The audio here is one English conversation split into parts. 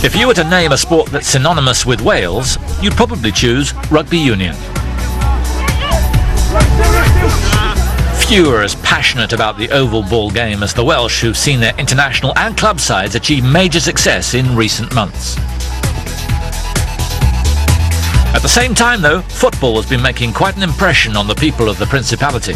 If you were to name a sport that's synonymous with Wales, you'd probably choose rugby union. Few are as passionate about the oval ball game as the Welsh, who've seen their international and club sides achieve major success in recent months. At the same time, though, football has been making quite an impression on the people of the Principality.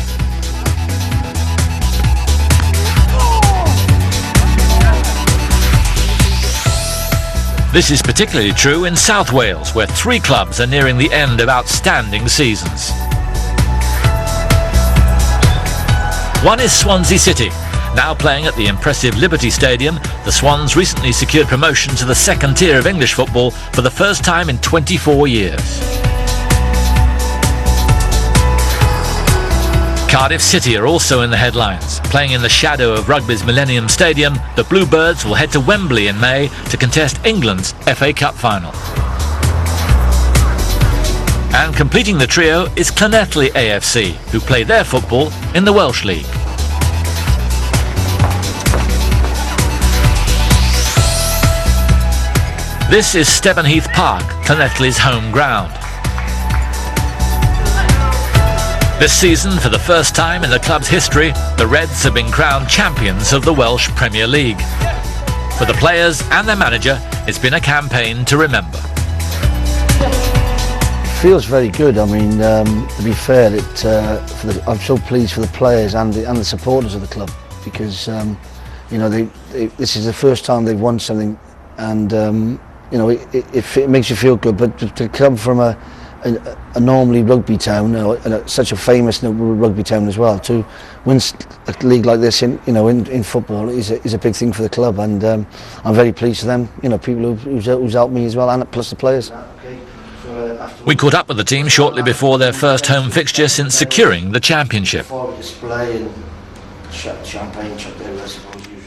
This is particularly true in South Wales, where 3 clubs are nearing the end of outstanding seasons. One is Swansea City. Now playing at the impressive Liberty Stadium, the Swans recently secured promotion to the second tier of English football for the first time in 24 years. Cardiff City are also in the headlines. Playing in the shadow of rugby's Millennium Stadium, the Bluebirds will head to Wembley in May to contest England's FA Cup final. And completing the trio is Llanelli AFC, who play their football in the Welsh League. This is Stevenheath Park, Llanelli's home ground. This season, for the first time in the club's history, the Reds have been crowned champions of the Welsh Premier League. For the players and their manager, it's been a campaign to remember. It feels very good. I mean, to be fair, I'm so pleased for the players and the supporters of the club, because you know, this is the first time they've won something, and you know, it makes you feel good. But to come from a normally rugby town, such a famous rugby town as well, to win a league like this in football is a big thing for the club, and I'm very pleased for them. You know, people who's helped me as well, and plus the players. We caught up with the team shortly before their first home fixture since securing the championship.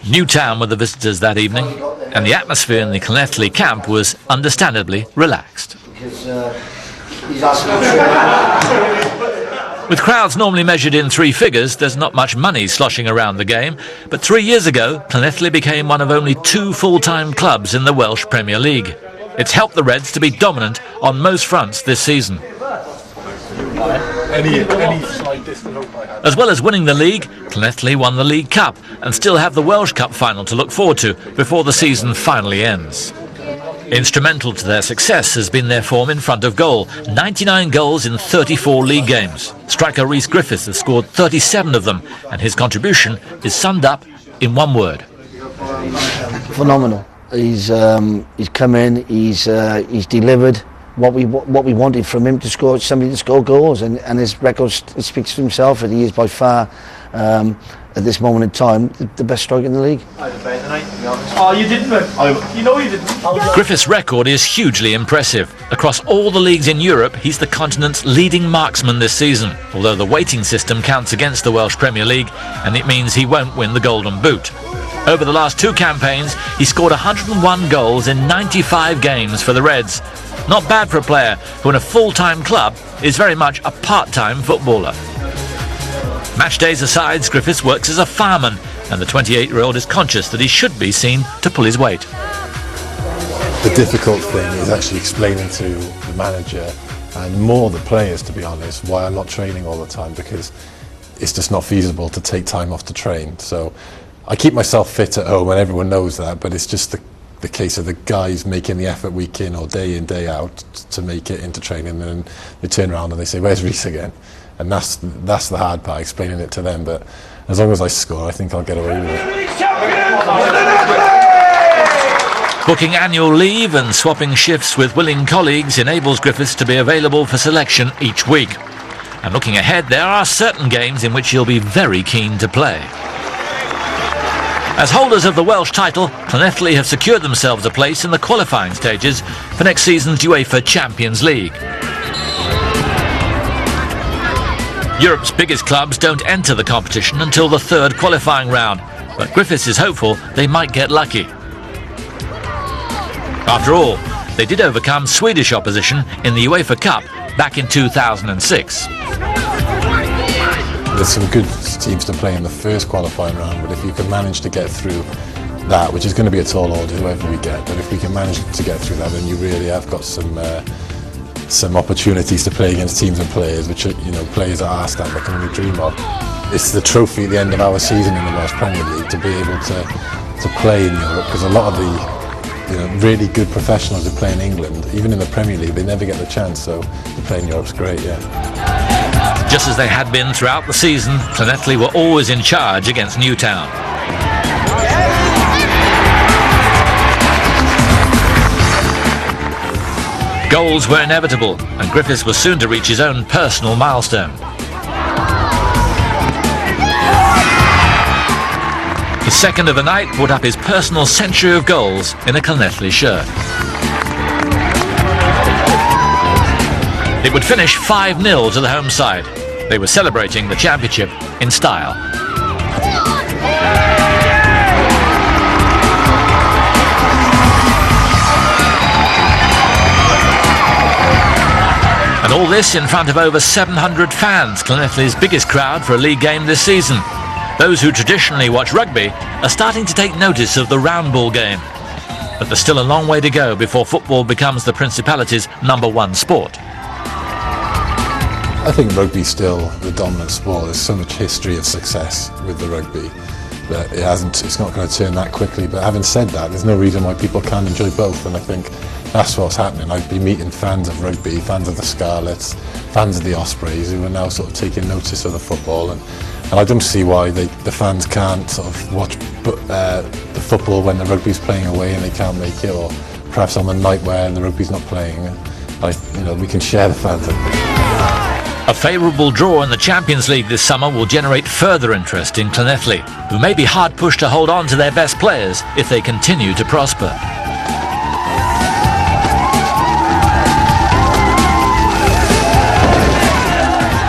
Newtown were the visitors that evening, and the atmosphere in the Llanelli camp was understandably relaxed. With crowds normally measured in 3 figures, there's not much money sloshing around the game, but 3 years ago, Llanelli became one of only 2 full-time clubs in the Welsh Premier League. It's helped the Reds to be dominant on most fronts this season. As well as winning the league, Llanelli won the League Cup and still have the Welsh Cup final to look forward to before the season finally ends. Instrumental to their success has been their form in front of goal. 99 goals in 34 league games. Striker Rhys Griffiths has scored 37 of them, and his contribution is summed up in one word. Phenomenal. He's come in, he's delivered what we wanted from him, to score, somebody to score goals, and his record speaks for himself. And he is by far, at this moment in time, the best striker in the league. Oh, you didn't, man. You know you didn't. Griffiths' record is hugely impressive. Across all the leagues in Europe, he's the continent's leading marksman this season, although the weighting system counts against the Welsh Premier League, and it means he won't win the Golden Boot. Over the last 2 campaigns, he scored 101 goals in 95 games for the Reds. Not bad for a player who in a full-time club is very much a part-time footballer. Match days aside, Griffiths works as a fireman, and the 28-year-old is conscious that he should be seen to pull his weight. The difficult thing is actually explaining to the manager and more the players, to be honest, why I'm not training all the time, because it's just not feasible to take time off to train. So I keep myself fit at home, and everyone knows that, but it's just the case of the guys making the effort week in or day out to make it into training, and then they turn around and they say, "Where's Rhys again?" And that's the hard part, explaining it to them. But as long as I score, I think I'll get away with it. Booking annual leave and swapping shifts with willing colleagues enables Griffiths to be available for selection each week. And looking ahead, there are certain games in which he'll be very keen to play. As holders of the Welsh title, Llanelli have secured themselves a place in the qualifying stages for next season's UEFA Champions League. Europe's biggest clubs don't enter the competition until the 3rd qualifying round, but Griffiths is hopeful they might get lucky. After all, they did overcome Swedish opposition in the UEFA Cup back in 2006. There's some good teams to play in the first qualifying round, but if you can manage to get through that, which is going to be a tall order, whoever we get. But if we can manage to get through that, then you really have got some opportunities to play against teams and players, which are, players at our standard can only dream of. It's the trophy at the end of our season in the Welsh Premier League to be able to play in Europe, because a lot of the really good professionals who play in England, even in the Premier League, they never get the chance. So to play in Europe's great, yeah. Just as they had been throughout the season, Llanelli were always in charge against Newtown. Goals were inevitable, and Griffiths was soon to reach his own personal milestone. The second of the night put up his personal century of goals in a Llanelli shirt. It would finish 5-0 to the home side. They were celebrating the championship in style. And all this in front of over 700 fans, Llanelli's biggest crowd for a league game this season. Those who traditionally watch rugby are starting to take notice of the round ball game. But there's still a long way to go before football becomes the Principality's #1 sport. I think rugby's still the dominant sport. There's so much history of success with the rugby that it's not going to turn that quickly. But having said that, there's no reason why people can't enjoy both, and I think that's what's happening. I've been meeting fans of rugby, fans of the Scarlets, fans of the Ospreys, who are now sort of taking notice of the football, and I don't see why the fans can't sort of watch the football when the rugby's playing away and they can't make it, or perhaps on the night where the rugby's not playing. We can share the fans. A favourable draw in the Champions League this summer will generate further interest in Llanelli, who may be hard pushed to hold on to their best players if they continue to prosper.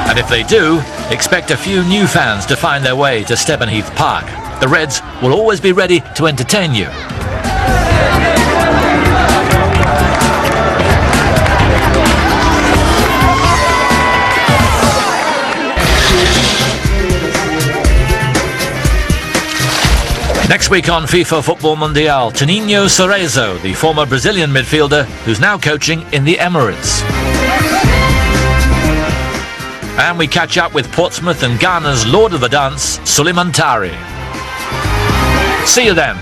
And if they do, expect a few new fans to find their way to Stevenheath Park. The Reds will always be ready to entertain you. Next week on FIFA Futbol Mundial, Toninho Cerezo, the former Brazilian midfielder who's now coaching in the Emirates. And we catch up with Portsmouth and Ghana's Lord of the Dance, Suleiman Tari. See you then.